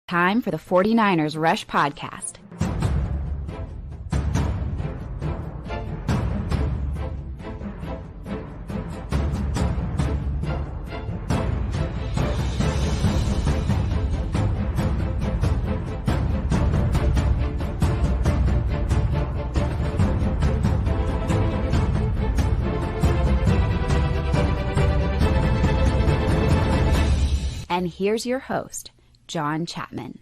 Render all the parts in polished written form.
Time for the 49ers Rush Podcast. And here's your host, John Chapman.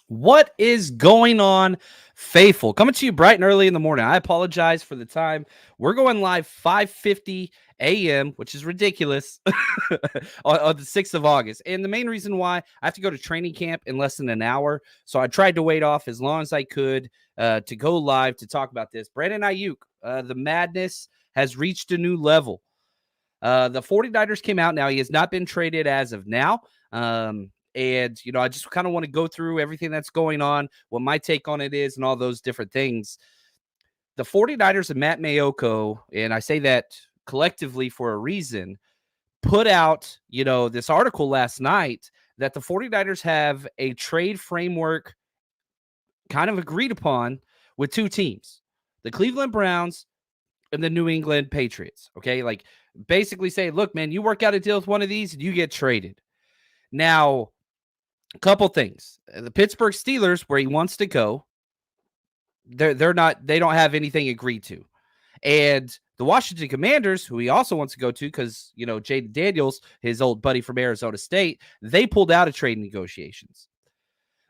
What is going on, faithful? Coming to you bright and early in the morning. I apologize for the time. We're going live 5:50 a.m., which is ridiculous, on the 6th of August. And the main reason why, I have to go to training camp in less than an hour. So I tried to wait off as long as I could to go live to talk about this. Brandon Aiyuk, the madness has reached a new level. The 49ers came out. Now, he has not been traded as of now. And, I just kind of want to go through everything that's going on, what my take on it is, and all those different things. The 49ers and Matt Mayoko, and I say that collectively for a reason, put out, this article last night that the 49ers have a trade framework kind of agreed upon with two teams, the Cleveland Browns and the New England Patriots. Okay, like basically say, look, man, you work out a deal with one of these and you get traded. Now, a couple things. The Pittsburgh Steelers, where he wants to go, they don't have anything agreed to. And the Washington Commanders, who he also wants to go to because, Jadon Daniels, his old buddy from Arizona State, they pulled out of trade negotiations.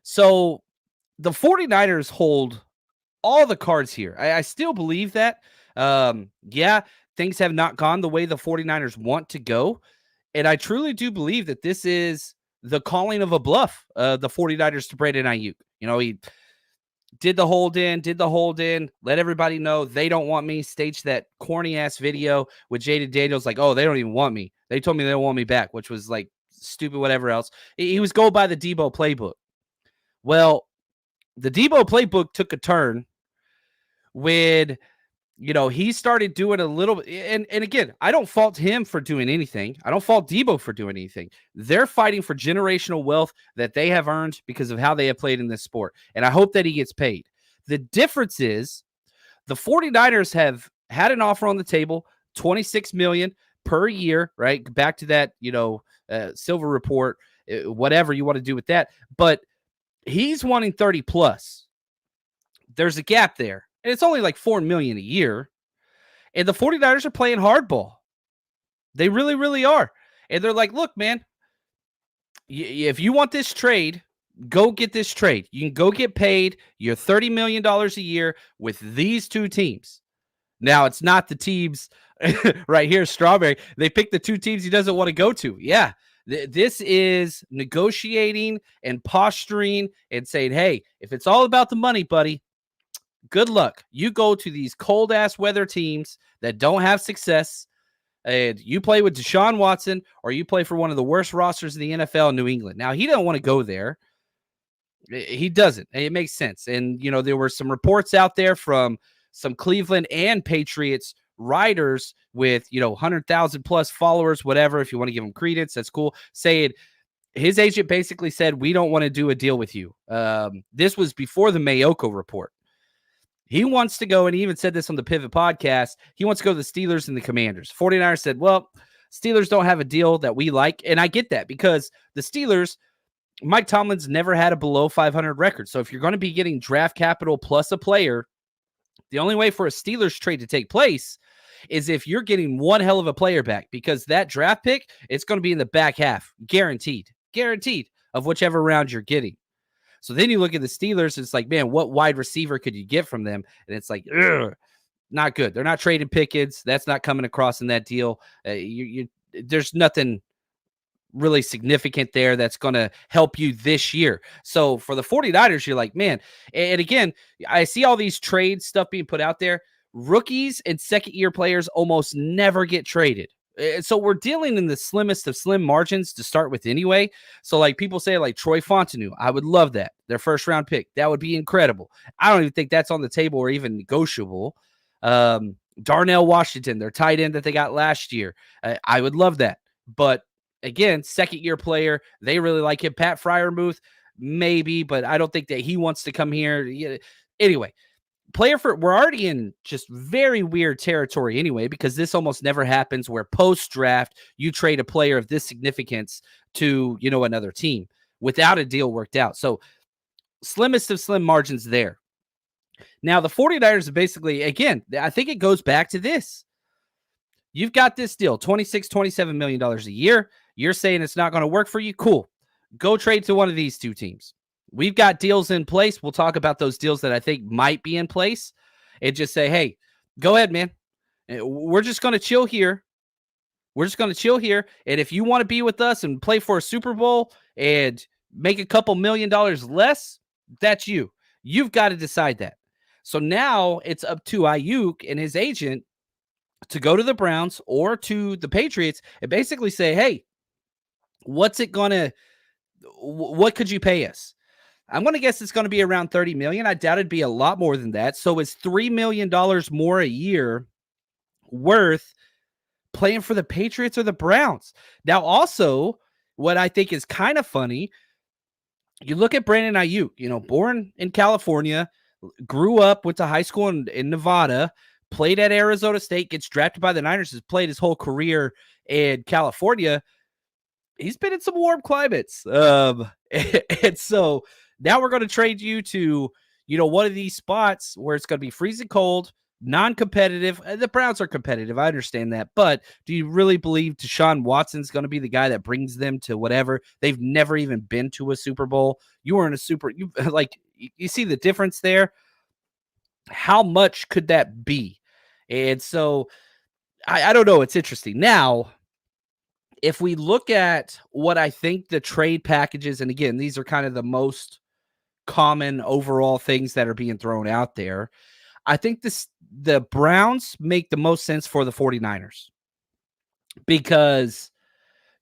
So the 49ers hold all the cards here. I still believe that. Things have not gone the way the 49ers want to go. And I truly do believe that this is the calling of a bluff, the 49ers to Brandon Aiyuk. He did the hold in, let everybody know they don't want me, staged that corny-ass video with Jadon Daniels like, oh, they don't even want me. They told me they don't want me back, which was like stupid, whatever else. He was going by the Debo playbook. Well, the Debo playbook took a turn when he started doing a little, and again, I don't fault him for doing anything. I don't fault Debo for doing anything. They're fighting for generational wealth that they have earned because of how they have played in this sport. And I hope that he gets paid. The difference is the 49ers have had an offer on the table, $26 million per year, right? Back to that, Silver report, whatever you want to do with that. But he's wanting 30 plus. There's a gap there. And it's only like $4 million a year. And the 49ers are playing hardball. They really, really are. And they're like, look, man, if you want this trade, go get this trade. You can go get paid your $30 million a year with these two teams. Now, it's not the teams right here, Strawberry. They picked the two teams he doesn't want to go to. Yeah. This is negotiating and posturing and saying, hey, if it's all about the money, buddy, good luck. You go to these cold-ass weather teams that don't have success, and you play with Deshaun Watson, or you play for one of the worst rosters in the NFL in New England. Now, he doesn't want to go there. He doesn't. And it makes sense. And, there were some reports out there from some Cleveland and Patriots writers with, 100,000 plus followers, whatever. If you want to give them credence, that's cool. Saying his agent basically said, we don't want to do a deal with you. This was before the Mayoko report. He wants to go, and he even said this on the Pivot podcast, he wants to go to the Steelers and the Commanders. 49ers said, well, Steelers don't have a deal that we like, and I get that because the Steelers, Mike Tomlin's never had a below 500 record. So if you're going to be getting draft capital plus a player, the only way for a Steelers trade to take place is if you're getting one hell of a player back, because that draft pick, it's going to be in the back half, guaranteed of whichever round you're getting. So then you look at the Steelers, it's like, man, what wide receiver could you get from them? And it's like, not good. They're not trading Pickens. That's not coming across in that deal. There's nothing really significant there that's going to help you this year. So for the 49ers, you're like, man, and again, I see all these trade stuff being put out there. Rookies and second-year players almost never get traded. So we're dealing in the slimmest of slim margins to start with anyway. So like people say like Troy Fontenot, I would love that. Their first round pick. That would be incredible. I don't even think that's on the table or even negotiable. Darnell Washington, their tight end that they got last year. I would love that. But again, second-year player. They really like him. Pat Freiermuth, maybe, but I don't think that he wants to come here. Anyway, we're already in just very weird territory anyway, because this almost never happens where post-draft you trade a player of this significance to, another team without a deal worked out. So slimmest of slim margins there. Now, the 49ers basically, again, I think it goes back to this. You've got this deal, $26, $27 million a year. You're saying it's not going to work for you? Cool. Go trade to one of these two teams. We've got deals in place. We'll talk about those deals that I think might be in place and just say, hey, go ahead, man. We're just going to chill here. And if you want to be with us and play for a Super Bowl and make a couple $1 million less, that's you. You've got to decide that. So now it's up to Aiyuk and his agent to go to the Browns or to the Patriots and basically say, hey, what could you pay us? I'm going to guess it's going to be around $30 million. I doubt it'd be a lot more than that. So it's $3 million more a year worth playing for the Patriots or the Browns. Now, also, what I think is kind of funny, you look at Brandon Aiyuk, born in California, grew up, went to high school in Nevada, played at Arizona State, gets drafted by the Niners, has played his whole career in California. He's been in some warm climates. And so now we're going to trade you to, one of these spots where it's going to be freezing cold, non-competitive. The Browns are competitive. I understand that. But do you really believe Deshaun Watson's going to be the guy that brings them to whatever? They've never even been to a Super Bowl. You were in you see the difference there? How much could that be? And so I don't know. It's interesting. Now, if we look at what I think the trade packages, and again, these are kind of the most common overall things that are being thrown out there, I think the Browns make the most sense for the 49ers because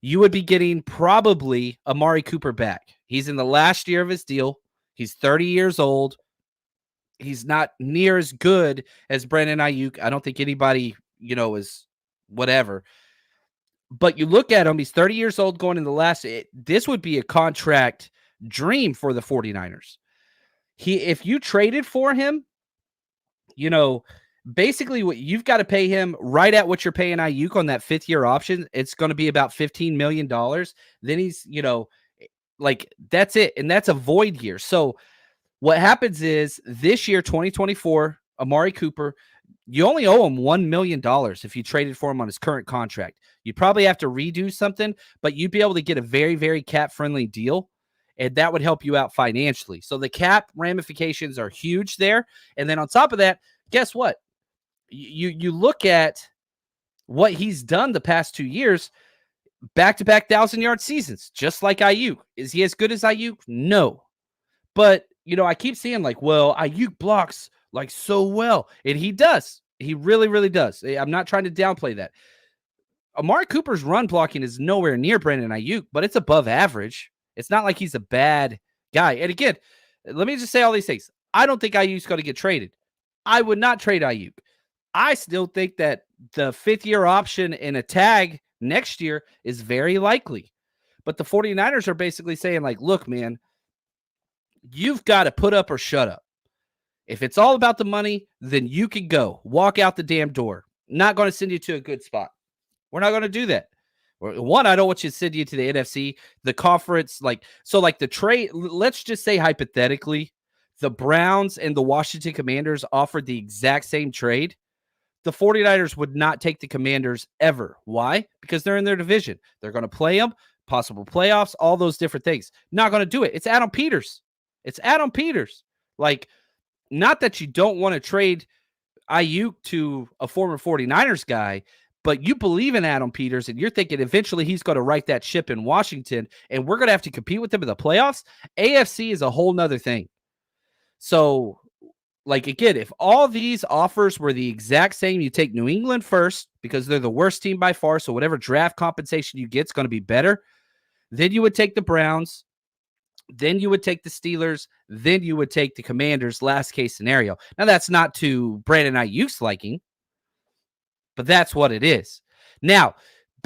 you would be getting probably Amari Cooper back. He's in the last year of his deal. He's 30 years old. He's not near as good as Brandon Aiyuk. I don't think anybody, is whatever. But you look at him, he's 30 years old going in the last. This would be a contract dream for the 49ers. If you traded for him, basically what you've got to pay him right at what you're paying Aiyuk on that 5th-year option. It's going to be about $15 million. Then he's, that's it. And that's a void year. So what happens is this year, 2024, Amari Cooper, you only owe him $1 million if you traded for him on his current contract. You'd probably have to redo something, but you'd be able to get a very, very cap-friendly deal, and that would help you out financially. So the cap ramifications are huge there. And then on top of that, guess what? You look at what he's done the past 2 years, back-to-back 1,000-yard seasons, just like Aiyuk. Is he as good as Aiyuk? No. But, I keep seeing Aiyuk blocks so well. And he does. He really, really does. I'm not trying to downplay that. Amari Cooper's run blocking is nowhere near Brandon Aiyuk, but it's above average. It's not like he's a bad guy. And again, let me just say all these things. I don't think Aiyuk's going to get traded. I would not trade Aiyuk. I still think that the 5th-year option and a tag next year is very likely. But the 49ers are basically saying, look, man, you've got to put up or shut up. If it's all about the money, then you can go. Walk out the damn door. Not going to send you to a good spot. We're not going to do that. One, I don't want you to send you to the NFC, the conference. The trade, let's just say hypothetically, the Browns and the Washington Commanders offered the exact same trade. The 49ers would not take the Commanders ever. Why? Because they're in their division. They're going to play them, possible playoffs, all those different things. Not going to do it. It's Adam Peters. Not that you don't want to trade Aiyuk to a former 49ers guy, but you believe in Adam Peters and you're thinking eventually he's going to right that ship in Washington and we're going to have to compete with him in the playoffs. AFC is a whole nother thing. So, again, if all these offers were the exact same, you take New England first because they're the worst team by far. So whatever draft compensation you get is going to be better. Then you would take the Browns. Then you would take the Steelers. Then you would take the Commanders, last case scenario. Now, that's not to Brandon Aiyuk's liking, but that's what it is. Now,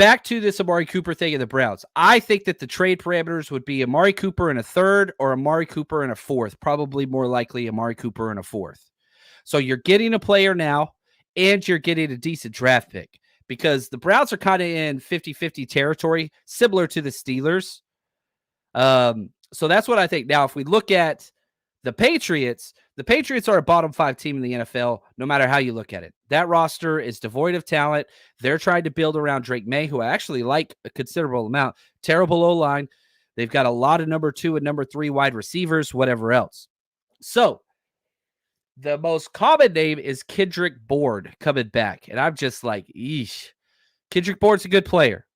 back to this Amari Cooper thing in the Browns. I think that the trade parameters would be Amari Cooper in a third or Amari Cooper in a fourth. Probably more likely Amari Cooper in a fourth. So you're getting a player now, and you're getting a decent draft pick, because the Browns are kind of in 50-50 territory, similar to the Steelers. So that's what I think. Now, if we look at the Patriots are a bottom 5 team in the NFL, no matter how you look at it. That roster is devoid of talent. They're trying to build around Drake May, who I actually like a considerable amount. Terrible O-line. They've got a lot of number 2 and number 3 wide receivers, whatever else. So the most common name is Kendrick Bourne coming back. And I'm just like, eesh. Kendrick Bourne's a good player.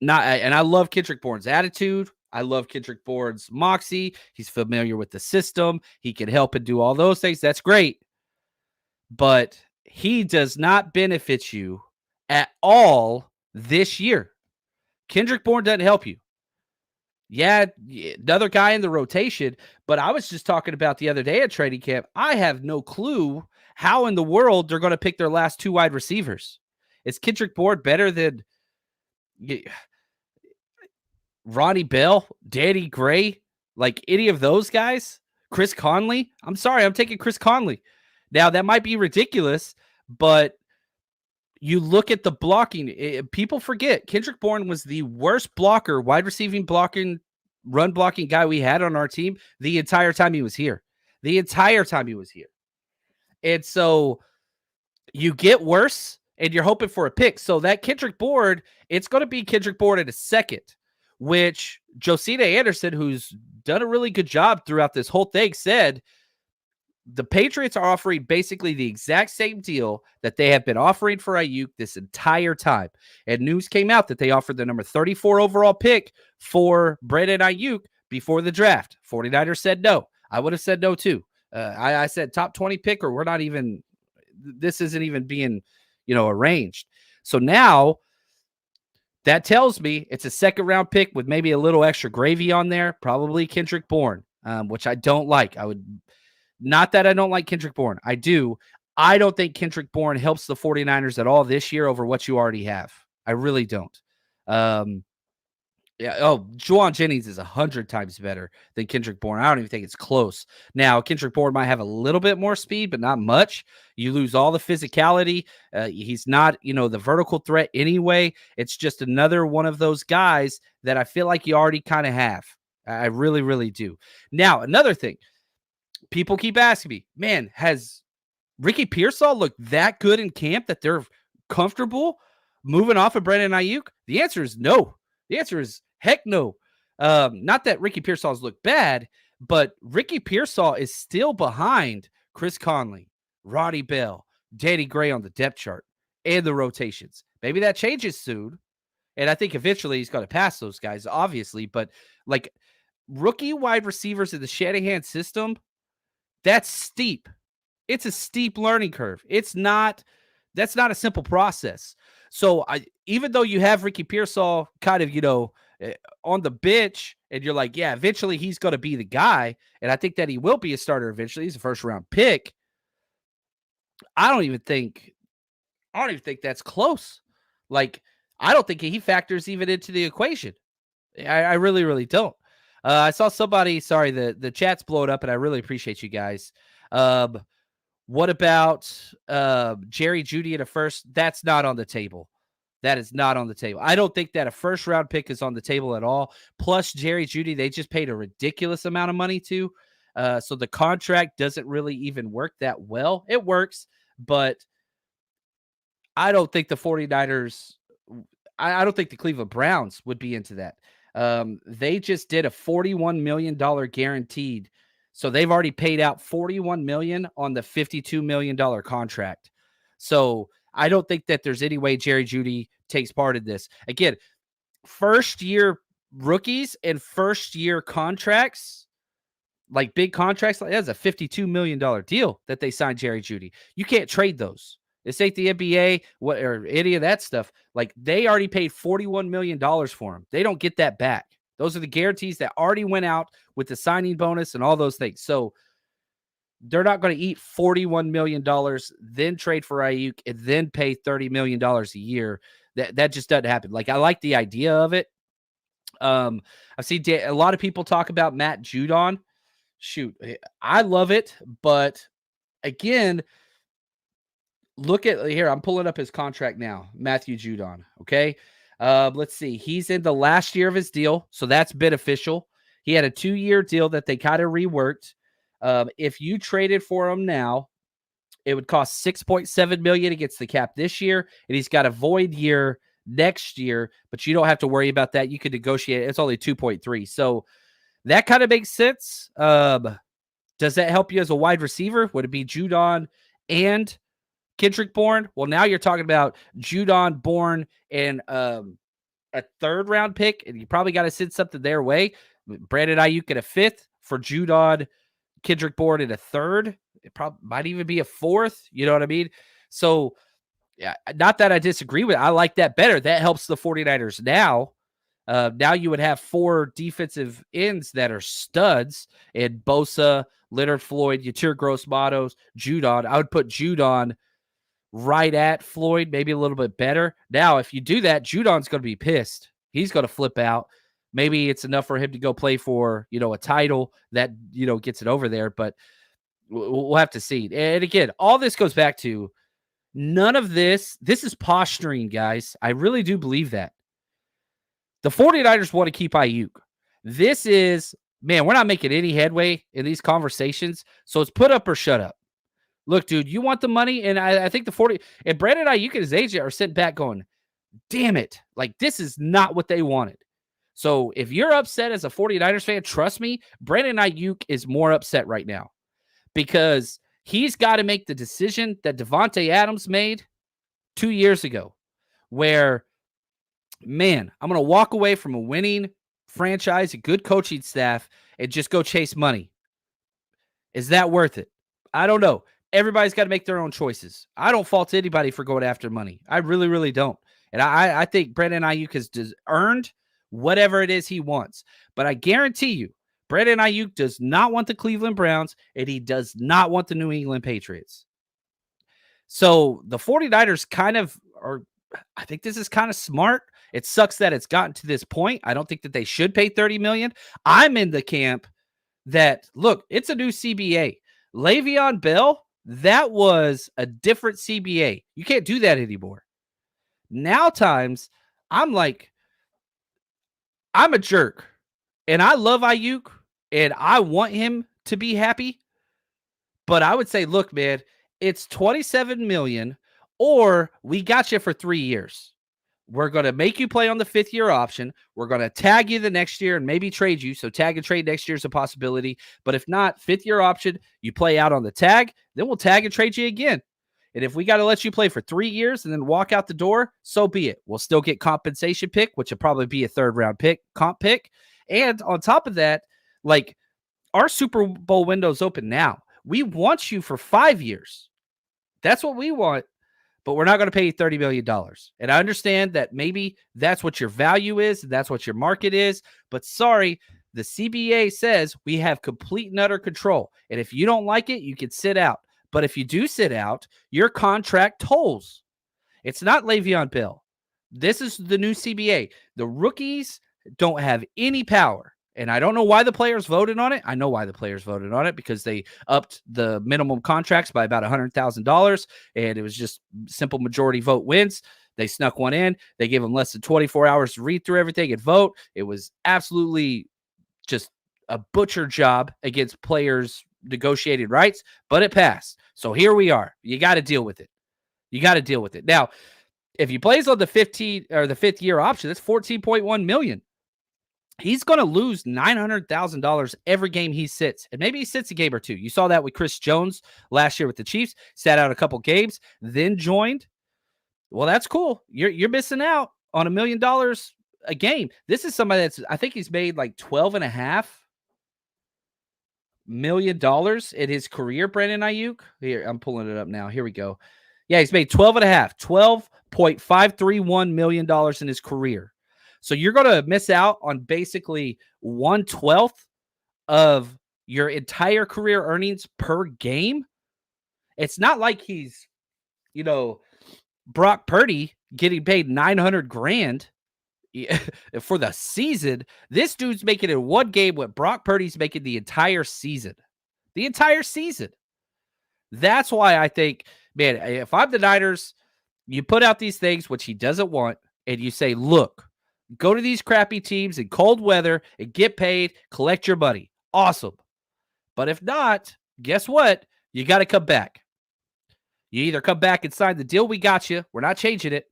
And I love Kendrick Bourne's attitude. I love Kendrick Bourne's moxie. He's familiar with the system. He can help and do all those things. That's great. But he does not benefit you at all this year. Kendrick Bourne doesn't help you. Yeah, another guy in the rotation, but I was just talking about the other day at training camp. I have no clue how in the world they're going to pick their last 2 wide receivers. Is Kendrick Bourne better than Ronnie Bell, Danny Gray, like any of those guys? Chris Conley? I'm sorry, I'm taking Chris Conley. Now, that might be ridiculous, but you look at the blocking. People forget Kendrick Bourne was the worst blocker, wide receiving blocking, run blocking guy we had on our team the entire time he was here. And so you get worse, and you're hoping for a pick. So that Kendrick Bourne, it's going to be Kendrick Bourne in a second, which Josina Anderson, who's done a really good job throughout this whole thing, said the Patriots are offering basically the exact same deal that they have been offering for Aiyuk this entire time. And news came out that they offered the number 34 overall pick for Brandon Aiyuk before the draft. 49ers said no. I would have said no too. I said top 20 pick, or we're not even, this isn't even being, arranged. So now that tells me it's a second round pick with maybe a little extra gravy on there, probably Kendrick Bourne, which I don't like. Not that I don't like Kendrick Bourne. I do. I don't think Kendrick Bourne helps the 49ers at all this year over what you already have. I really don't. Juwan Jennings is 100 times better than Kendrick Bourne. I don't even think it's close. Now, Kendrick Bourne might have a little bit more speed, but not much. You lose all the physicality. He's not, the vertical threat anyway. It's just another one of those guys that I feel like you already kind of have. I really, really do. Now, another thing. People keep asking me, man, has Ricky Pearsall looked that good in camp that they're comfortable moving off of Brandon Aiyuk? The answer is no. The answer is heck no. Not that Ricky Pearsall's looked bad, but Ricky Pearsall is still behind Chris Conley, Ronnie Bell, Danny Gray on the depth chart and the rotations. Maybe that changes soon. And I think eventually he's going to pass those guys, obviously. But like rookie wide receivers in the Shanahan system, that's steep. It's a steep learning curve. That's not a simple process. So even though you have Ricky Pearsall kind of, on the bench, and you're like, yeah, eventually he's going to be the guy. And I think that he will be a starter eventually. He's a first round pick. I don't even think that's close. Like, I don't think he factors even into the equation. I really, really don't. I saw somebody, sorry, the chat's blowing up, and I really appreciate you guys. What about Jerry Jeudy at a first? That's not on the table. That is not on the table. I don't think that a first-round pick is on the table at all. Plus, Jerry Jeudy, they just paid a ridiculous amount of money to. So the contract doesn't really even work that well. It works, but I don't think the 49ers, I don't think the Cleveland Browns would be into that. They just did a $41 million guaranteed. So they've already paid out $41 million on the $52 million contract. So I don't think that there's any way Jerry Jeudy takes part in this. Again, first year rookies and first year contracts, like big contracts, like that's a $52 million deal that they signed Jerry Jeudy. You can't trade those. This ain't the NBA or any of that stuff. Like, they already paid $41 million for him. They don't get that back. Those are the guarantees that already went out with the signing bonus and all those things. So they're not going to eat $41 million, then trade for Aiyuk, and then pay $30 million a year. That just doesn't happen. Like, I like the idea of it. I see a lot of people talk about Matt Judon. Shoot, I love it, but again, look at here. I'm pulling up his contract now, Matthew Judon. Okay, let's see. He's in the last year of his deal, so that's beneficial. He had a 2-year deal that they kind of reworked. If you traded for him now, it would cost $6.7 million against the cap this year, and he's got a void year next year. But you don't have to worry about that. You can negotiate. It's only 2.3, so that kind of makes sense. Does that help you as a wide receiver? Would it be Judon and Kendrick Bourne? Well, now you're talking about Judon, Bourne, and a 3rd round pick, and you probably got to send something their way. Brandon Aiyuk at a 5th for Judon, Kendrick Bourne at a 3rd. It probably might even be a 4th. You know what I mean? So, yeah, not that I disagree with it. I like that better. That helps the 49ers now. Now you would have 4 defensive ends that are studs, and Bosa, Leonard Floyd, Yatir Gross-Matos, Judon. I would put Judon right at Floyd, maybe a little bit better. Now, if you do that, Judon's going to be pissed. He's going to flip out. Maybe it's enough for him to go play for, a title that, gets it over there, but we'll have to see. And again, all this goes back to none of this. This is posturing, guys. I really do believe that. The 49ers want to keep Aiyuk. This is, man, we're not making any headway in these conversations, so it's put up or shut up. Look, dude, you want the money, and I think and Brandon Aiyuk and his agent are sitting back going, damn it, like this is not what they wanted. So if you're upset as a 49ers fan, trust me, Brandon Aiyuk is more upset right now because he's got to make the decision that Devontae Adams made 2 years ago where, man, I'm going to walk away from a winning franchise, a good coaching staff, and just go chase money. Is that worth it? I don't know. Everybody's got to make their own choices. I don't fault anybody for going after money. I really, really don't. And I think Brandon Aiyuk has earned whatever it is he wants. But I guarantee you, Brandon Aiyuk does not want the Cleveland Browns, and he does not want the New England Patriots. So the 49ers kind of are, I think this is kind of smart. It sucks that it's gotten to this point. I don't think that they should pay $30 million. I'm in the camp that, look, it's a new CBA. Le'Veon Bell, that was a different CBA. You can't do that anymore. Now times, I'm a jerk, and I love Aiyuk, and I want him to be happy. But I would say, look, man, it's $27 million, or we got you for 3 years. We're going to make you play on the 5th-year option. We're going to tag you the next year and maybe trade you. So tag and trade next year is a possibility. But if not, 5th-year option, you play out on the tag, then we'll tag and trade you again. And if we got to let you play for 3 years and then walk out the door, so be it. We'll still get compensation pick, which will probably be a 3rd-round pick, comp pick. And on top of that, like, our Super Bowl window's open now. We want you for 5 years. That's what we want. But we're not going to pay you $30 million. And I understand that maybe that's what your value is. That's what your market is. But sorry, the CBA says we have complete and utter control. And if you don't like it, you can sit out. But if you do sit out, your contract tolls. It's not Le'Veon Bell. This is the new CBA. The rookies don't have any power. And I don't know why the players voted on it. I know why the players voted on it, because they upped the minimum contracts by about $100,000, and it was just simple majority vote wins. They snuck one in. They gave them less than 24 hours to read through everything and vote. It was absolutely just a butcher job against players' negotiated rights, but it passed. So here we are. You got to deal with it. You got to deal with it. Now, if he plays on the 5th-year option, that's $14.1 million. He's going to lose $900,000 every game he sits. And maybe he sits a game or two. You saw that with Chris Jones last year with the Chiefs. Sat out a couple games, then joined. Well, that's cool. You're missing out on $1 million a game. This is somebody I think he's made like $12.5 million in his career, Brandon Aiyuk. Here, I'm pulling it up now. Here we go. Yeah, he's made $12.5 million in his career. So you're going to miss out on basically 1/12 of your entire career earnings per game. It's not like he's, Brock Purdy getting paid $900,000 for the season. This dude's making it one game what Brock Purdy's making the entire season. The entire season. That's why I think, man, if I'm the Niners, you put out these things, which he doesn't want, and you say, look, go to these crappy teams in cold weather and get paid, collect your money. Awesome. But if not, guess what? You got to come back. You either come back and sign the deal, we got you, we're not changing it,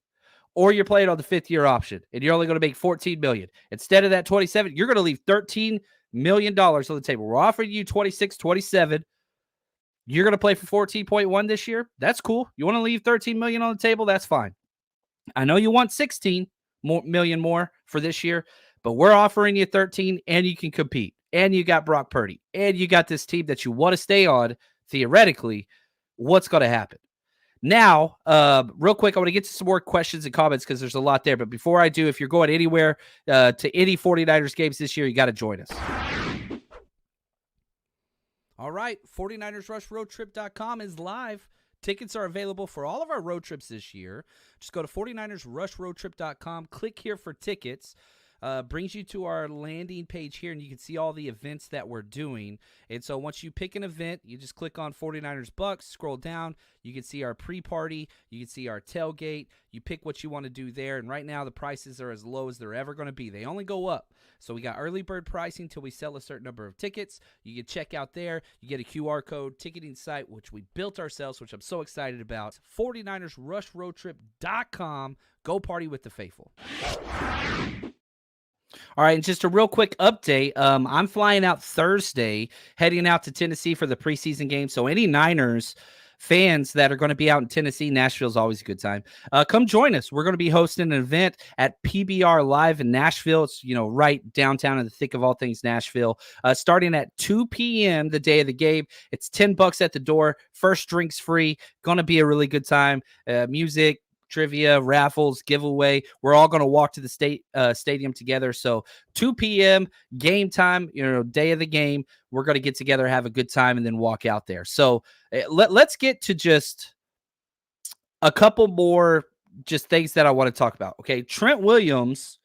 or you're playing on the 5th-year option, and you're only going to make $14 million. Instead of that 27, you're going to leave $13 million on the table. We're offering you 26, 27. You're going to play for 14.1 this year? That's cool. You want to leave $13 million on the table? That's fine. I know you want 16 million more for this year, but we're offering you 13, and you can compete. And you got Brock Purdy, and you got this team that you want to stay on, theoretically. What's going to happen? Now, real quick, I want to get to some more questions and comments because there's a lot there. But before I do, if you're going anywhere to any 49ers games this year, you got to join us. All right, 49ersRushRoadTrip.com is live. Tickets are available for all of our road trips this year. Just go to 49ersRushRoadTrip.com, click here for tickets. Brings you to our landing page here, and you can see all the events that we're doing. And so once you pick an event, you just click on 49ers Bucks, scroll down. You can see our pre-party. You can see our tailgate. You pick what you want to do there. And right now the prices are as low as they're ever going to be. They only go up. So we got early bird pricing till we sell a certain number of tickets. You can check out there. You get a QR code ticketing site, which we built ourselves, which I'm so excited about. 49ersRushRoadTrip.com. Go party with the faithful. All right, and just a real quick update. I'm flying out Thursday, heading out to Tennessee for the preseason game. So any Niners fans that are going to be out in Tennessee, Nashville's always a good time. Come join us. We're going to be hosting an event at PBR Live in Nashville. It's, right downtown in the thick of all things Nashville. Starting at 2 p.m. the day of the game. It's $10 at the door. First drinks free. Going to be a really good time. Music, trivia, raffles, giveaway. We're all going to walk to the stadium together. So 2 p.m. game time, day of the game. We're going to get together, have a good time, and then walk out there. So let's get to just a couple more just things that I want to talk about. Okay, Trent Williams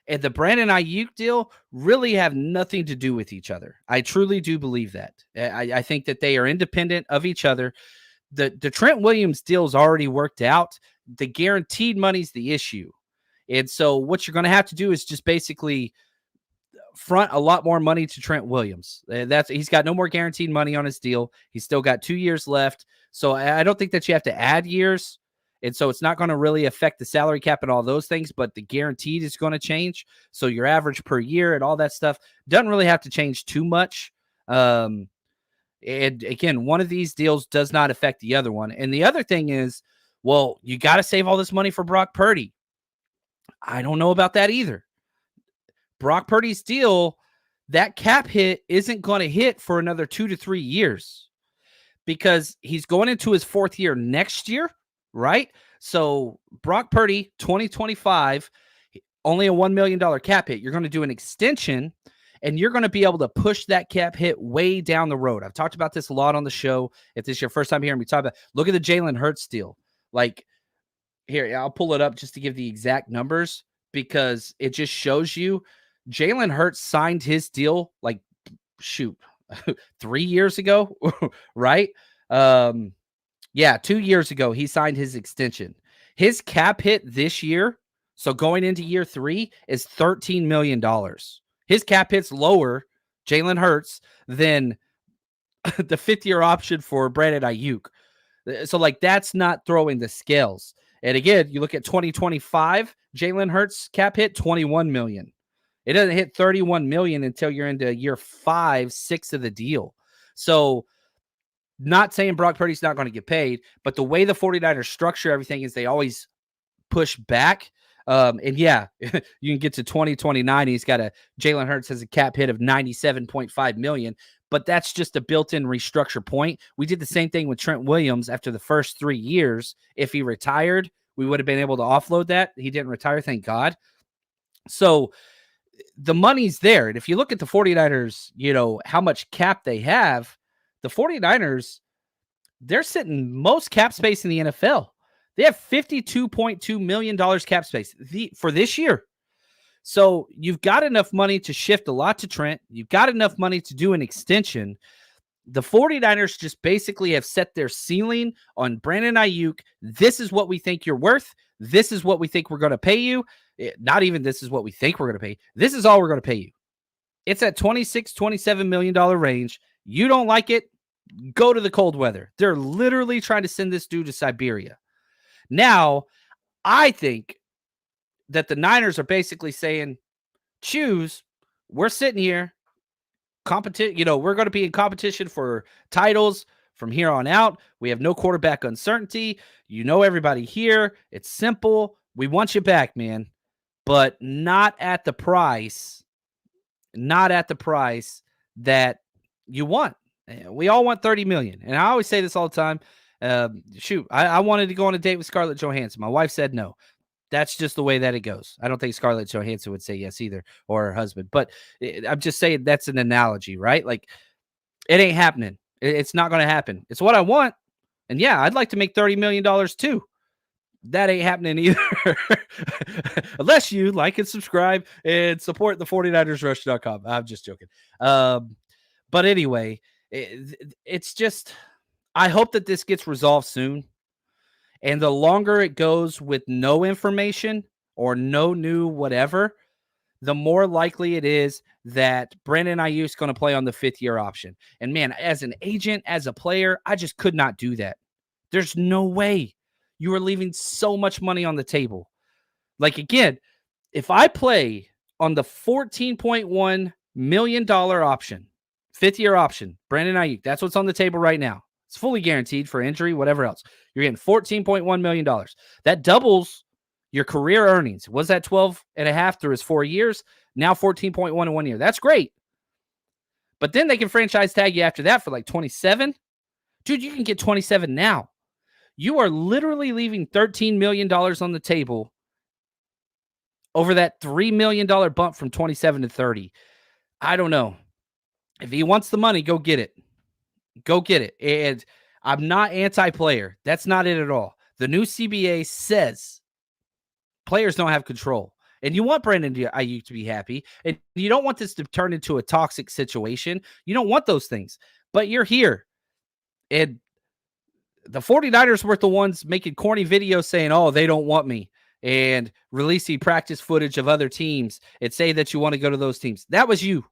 and the Brandon Aiyuk deal really have nothing to do with each other. I truly do believe that. I think that they are independent of each other. The Trent Williams deal's already worked out. The guaranteed money's the issue. And so what you're going to have to do is just basically front a lot more money to Trent Williams. He's got no more guaranteed money on his deal. He's still got 2 years left. So I don't think that you have to add years. And so it's not going to really affect the salary cap and all those things, but the guaranteed is going to change. So your average per year and all that stuff doesn't really have to change too much. And again, one of these deals does not affect the other one. And the other thing is, well, you got to save all this money for Brock Purdy. I don't know about that either. Brock Purdy's deal, that cap hit isn't going to hit for another 2 to 3 years because he's going into his 4th year next year, right? So Brock Purdy, 2025, only a $1 million cap hit. You're going to do an extension, and you're going to be able to push that cap hit way down the road. I've talked about this a lot on the show. If this is your first time hearing me talk about, look at the Jalen Hurts deal. Like, here, I'll pull it up just to give the exact numbers because it just shows you Jalen Hurts signed his deal 3 years ago, right? 2 years ago, he signed his extension. His cap hit this year, so going into year 3, is $13 million. His cap hit's lower, Jalen Hurts, than the 5th-year option for Brandon Aiyuk. So, that's not throwing the scales. And again, you look at 2025, Jalen Hurts cap hit $21 million. It doesn't hit $31 million until you're into year 5, 6 of the deal. So, not saying Brock Purdy's not going to get paid, but the way the 49ers structure everything is they always push back. You can get to 2029. He's got Jalen Hurts has a cap hit of $97.5 million. But that's just a built-in restructure point. We did the same thing with Trent Williams after the first 3 years. If he retired, we would have been able to offload that. He didn't retire, thank God. So the money's there. And if you look at the 49ers, how much cap they have, the 49ers, they're sitting most cap space in the NFL. They have $52.2 million cap space for this year. So you've got enough money to shift a lot to Trent. You've got enough money to do an extension. The 49ers just basically have set their ceiling on Brandon Aiyuk. This is what we think you're worth. This is what we think we're going to pay you. Not even this is what we think we're going to pay. This is all we're going to pay you. It's at $26, $27 million range. You don't like it? Go to the cold weather. They're literally trying to send this dude to Siberia. Now, I think that the Niners are basically saying, choose. We're sitting here. We're going to be in competition for titles from here on out. We have no quarterback uncertainty. You know everybody here. It's simple. We want you back, man, but not at the price. Not at the price that you want. We all want $30 million, and I always say this all the time. I wanted to go on a date with Scarlett Johansson. My wife said no. That's just the way that it goes. I don't think Scarlett Johansson would say yes either, or her husband. But I'm just saying that's an analogy, right? Like, it ain't happening. It's not going to happen. It's what I want. And yeah, I'd like to make $30 million too. That ain't happening either. Unless you like and subscribe and support the 49ersrush.com. I'm just joking. But anyway, it's just, I hope that this gets resolved soon. And the longer it goes with no information or no new whatever, the more likely it is that Brandon Aiyuk is going to play on the 5th-year option. And man, as an agent, as a player, I just could not do that. There's no way. You are leaving so much money on the table. Like, again, if I play on the $14.1 million option, 5th-year option, Brandon Aiyuk, that's what's on the table right now. It's fully guaranteed for injury, whatever else. You're getting $14.1 million. That doubles your career earnings. Was that 12.5 through his 4 years? Now 14.1 in 1 year. That's great. But then they can franchise tag you after that for like 27. Dude, you can get 27 now. You are literally leaving $13 million on the table over that $3 million bump from 27 to 30. I don't know. If he wants the money, go get it. Go get it. And I'm not anti-player. That's not it at all. The new CBA says players don't have control. And you want Brandon Aiyuk to be happy. And you don't want this to turn into a toxic situation. You don't want those things. But you're here. And the 49ers were the ones making corny videos saying, oh, they don't want me. And releasing practice footage of other teams and say that you want to go to those teams. That was you.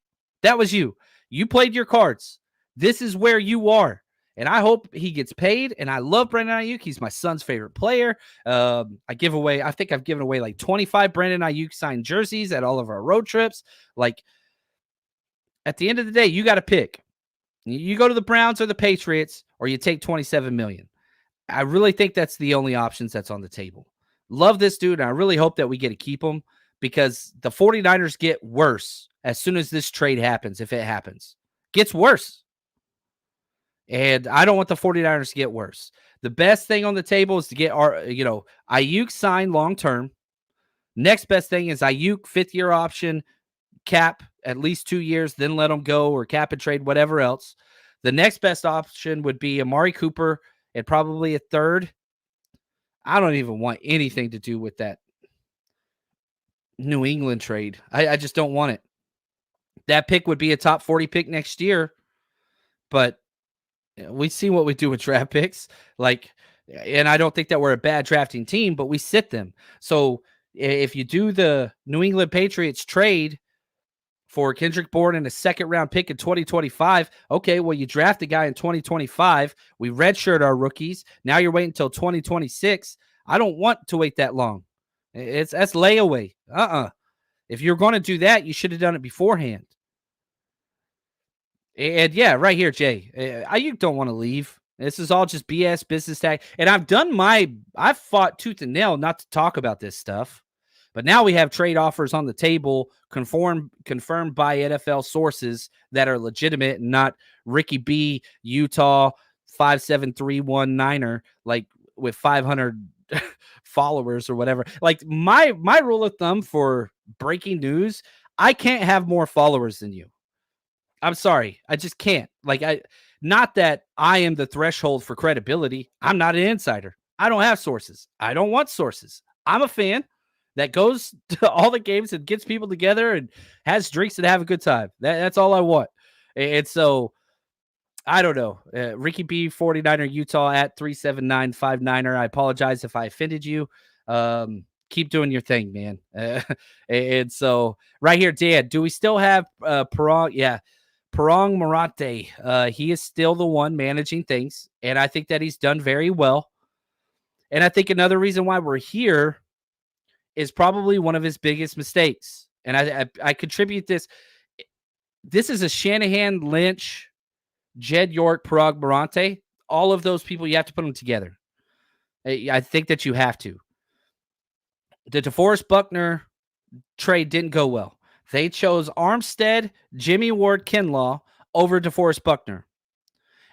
That was you. You played your cards. This is where you are. And I hope he gets paid. And I love Brandon Aiyuk. He's my son's favorite player. I think I've given away like 25 Brandon Aiyuk signed jerseys at all of our road trips. Like, at the end of the day, you got to pick. You go to the Browns or the Patriots, or you take $27 million. I really think that's the only options that's on the table. Love this dude, and I really hope that we get to keep him, because the 49ers get worse as soon as this trade happens, if it happens. Gets worse. And I don't want the 49ers to get worse. The best thing on the table is to get Aiyuk signed long-term. Next best thing is Aiyuk 5th-year option, cap at least 2 years, then let him go, or cap and trade, whatever else. The next best option would be Amari Cooper and probably a third. I don't even want anything to do with that New England trade. I just don't want it. That pick would be a top 40 pick next year, but we see what we do with draft picks. And I don't think that we're a bad drafting team, but we sit them. So if you do the New England Patriots trade for Kendrick Bourne and a 2nd-round pick in 2025, okay, well, you draft a guy in 2025. We redshirt our rookies. Now you're waiting until 2026. I don't want to wait that long. That's layaway. If you're going to do that, you should have done it beforehand. And yeah, right here, Jay, Aiyuk don't want to leave. This is all just BS business tag. And I've fought tooth and nail not to talk about this stuff. But now we have trade offers on the table, confirmed by NFL sources that are legitimate and not Ricky B, Utah, 57319er, like with 500 followers or whatever. Like my rule of thumb for breaking news, I can't have more followers than you. I'm sorry. I just can't. Not that I am the threshold for credibility. I'm not an insider. I don't have sources. I don't want sources. I'm a fan that goes to all the games and gets people together and has drinks and have a good time. That's all I want. And so I don't know. Ricky B, 49er Utah at 37959er. I apologize if I offended you. Keep doing your thing, man. And so right here, Dan, do we still have Parang? Yeah. Parang Marante. He is still the one managing things. And I think that he's done very well. And I think another reason why we're here is probably one of his biggest mistakes. And I contribute this. This is a Shanahan Lynch, Jed York, Parag Marante. All of those people, you have to put them together. I think that you have to. The DeForest Buckner trade didn't go well. They chose Armstead, Jimmy Ward, Kinlaw over DeForest Buckner.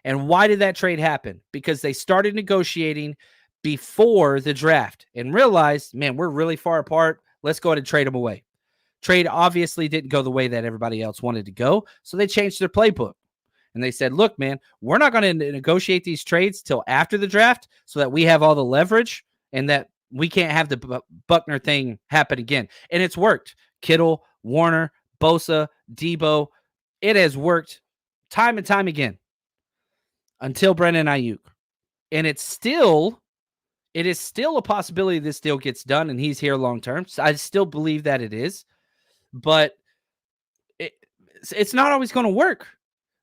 And why did that trade happen? Because they started negotiating before the draft and realized, man, we're really far apart. Let's go ahead and trade them away. Trade obviously didn't go the way that everybody else wanted to go, so they changed their playbook. And they said, look, man, we're not going to negotiate these trades till after the draft so that we have all the leverage and that we can't have the Buckner thing happen again. And it's worked. Kittle, Warner, Bosa, Debo. It has worked time and time again until Brandon Aiyuk. And it is still a possibility this deal gets done and he's here long term. So I still believe that it is. But it's not always going to work.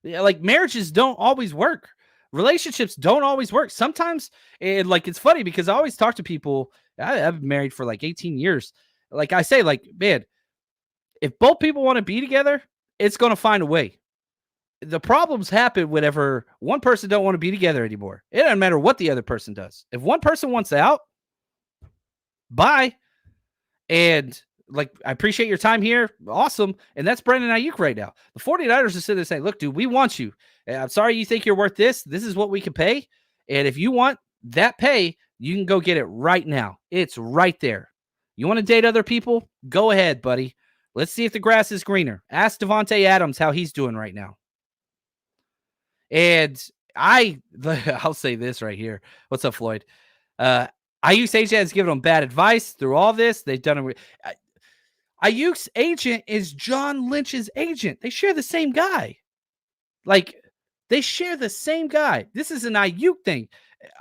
Like marriages don't always work. Relationships don't always work. Sometimes, it's funny because I always talk to people. I've been married for like 18 years. Like I say, like, man, if both people want to be together, it's going to find a way. The problems happen whenever one person don't want to be together anymore. It doesn't matter what the other person does. If one person wants out, bye. And like, I appreciate your time here. Awesome. And that's Brandon Aiyuk right now. The 49ers are sitting there saying, look, dude, we want you. I'm sorry you think you're worth this. This is what we can pay. And if you want that pay, you can go get it right now. It's right there. You want to date other people? Go ahead, buddy. Let's see if the grass is greener. Ask Devontae Adams how he's doing right now. And I'll say this right here. What's up, Floyd? Aiyuk's agent has given him bad advice through all this. They've done it. Aiyuk's agent is John Lynch's agent. They share the same guy. They share the same guy. This is an Aiyuk thing.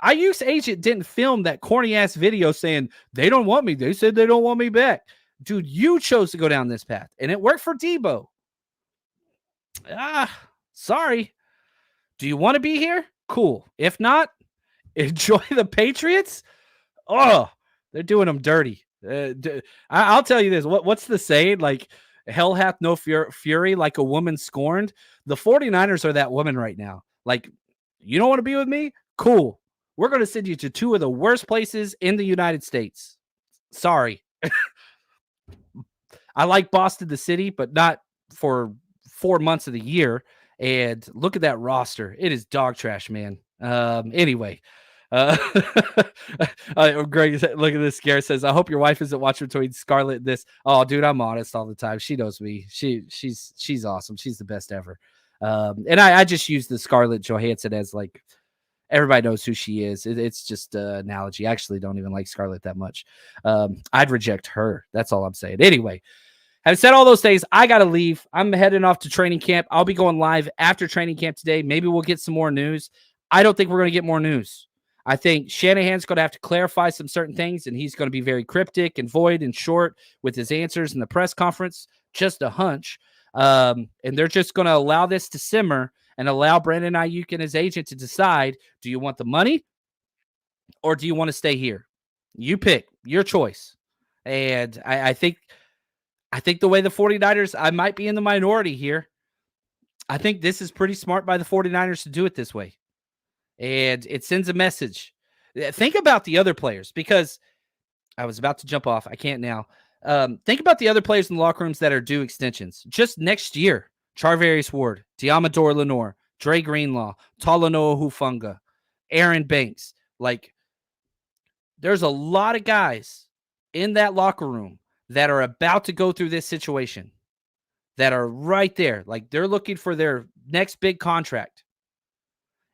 Aiyuk's agent didn't film that corny-ass video saying, they don't want me. They said they don't want me back. Dude, you chose to go down this path, and it worked for Debo. Sorry. Do you want to be here? Cool. If not, enjoy the Patriots. Oh, they're doing them dirty. I'll tell you this. What's the saying? Like, hell hath no fury like a woman scorned. The 49ers are that woman right now. Like, you don't want to be with me? Cool. We're going to send you to two of the worst places in the United States. Sorry. I like Boston, the city, but not for 4 months of the year. And look at that roster. It is dog trash, man. Anyway. Greg, look at this. Garrett says, I hope your wife isn't watching between Scarlet and this. Oh, dude, I'm honest all the time. She knows me. She's awesome. She's the best ever. And I just use the Scarlet Johansson as like everybody knows who she is. It's just an analogy. I actually don't even like Scarlet that much. I'd reject her. That's all I'm saying. Anyway, having said all those things, I got to leave. I'm heading off to training camp. I'll be going live after training camp today. Maybe we'll get some more news. I don't think we're going to get more news. I think Shanahan's going to have to clarify some certain things, and he's going to be very cryptic and void and short with his answers in the press conference. Just a hunch. And they're just going to allow this to simmer and allow Brandon Aiyuk and his agent to decide, do you want the money or do you want to stay here? You pick. Your choice. And I think the way the 49ers, I might be in the minority here. I think this is pretty smart by the 49ers to do it this way. And it sends a message. Think about the other players, because I was about to jump off. I can't now. Think about the other players in the locker rooms that are due extensions. Just next year, Charvarius Ward, Diamador Lenore, Dre Greenlaw, Talanoa Hufanga, Aaron Banks. Like, there's a lot of guys in that locker room that are about to go through this situation that are right there. Like, they're looking for their next big contract.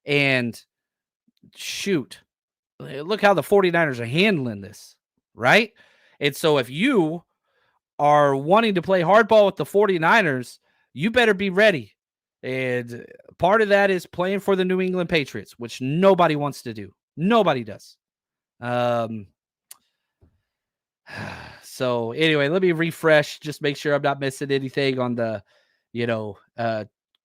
And shoot, look how the 49ers are handling this, right? And so if you are wanting to play hardball with the 49ers, you better be ready. And part of that is playing for the New England Patriots, which nobody wants to do. Nobody does. So anyway, let me refresh, just make sure I'm not missing anything on the,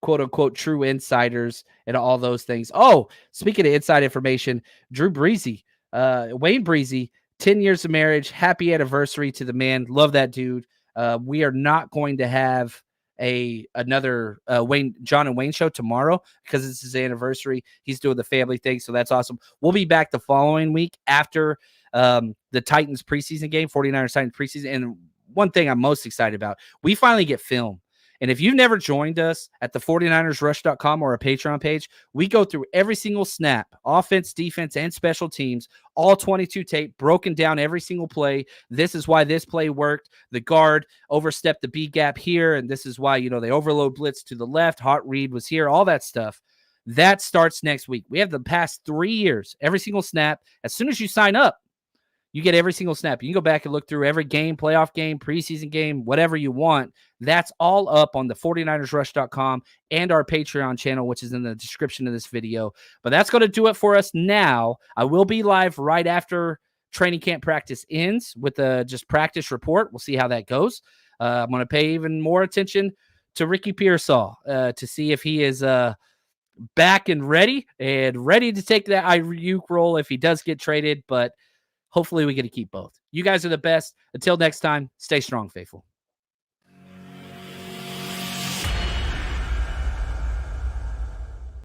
quote unquote true insiders and all those things. Oh, speaking of inside information, Drew Breezy, Wayne Breezy, 10 years of marriage. Happy anniversary to the man. Love that dude. We are not going to have another John and Wayne show tomorrow because it's his anniversary. He's doing the family thing, so that's awesome. We'll be back the following week after the Titans preseason game, 49ers Titans preseason. And one thing I'm most excited about, we finally get film. And if you've never joined us at the 49ersrush.com or our Patreon page, we go through every single snap, offense, defense, and special teams, all 22 tape, broken down every single play. This is why this play worked. The guard overstepped the B gap here, and this is why, they overload blitz to the left. Hot read was here, all that stuff. That starts next week. We have the past 3 years, every single snap. As soon as you sign up, you get every single snap. You can go back and look through every game, playoff game, preseason game, whatever you want. That's all up on the 49ersrush.com and our Patreon channel, which is in the description of this video. But that's going to do it for us now. I will be live right after training camp practice ends with a just practice report. We'll see how that goes. I'm going to pay even more attention to Ricky Pearsall to see if he is back and ready to take that Aiyuk role if he does get traded. But hopefully we get to keep both. You guys are the best. Until next time, stay strong, faithful.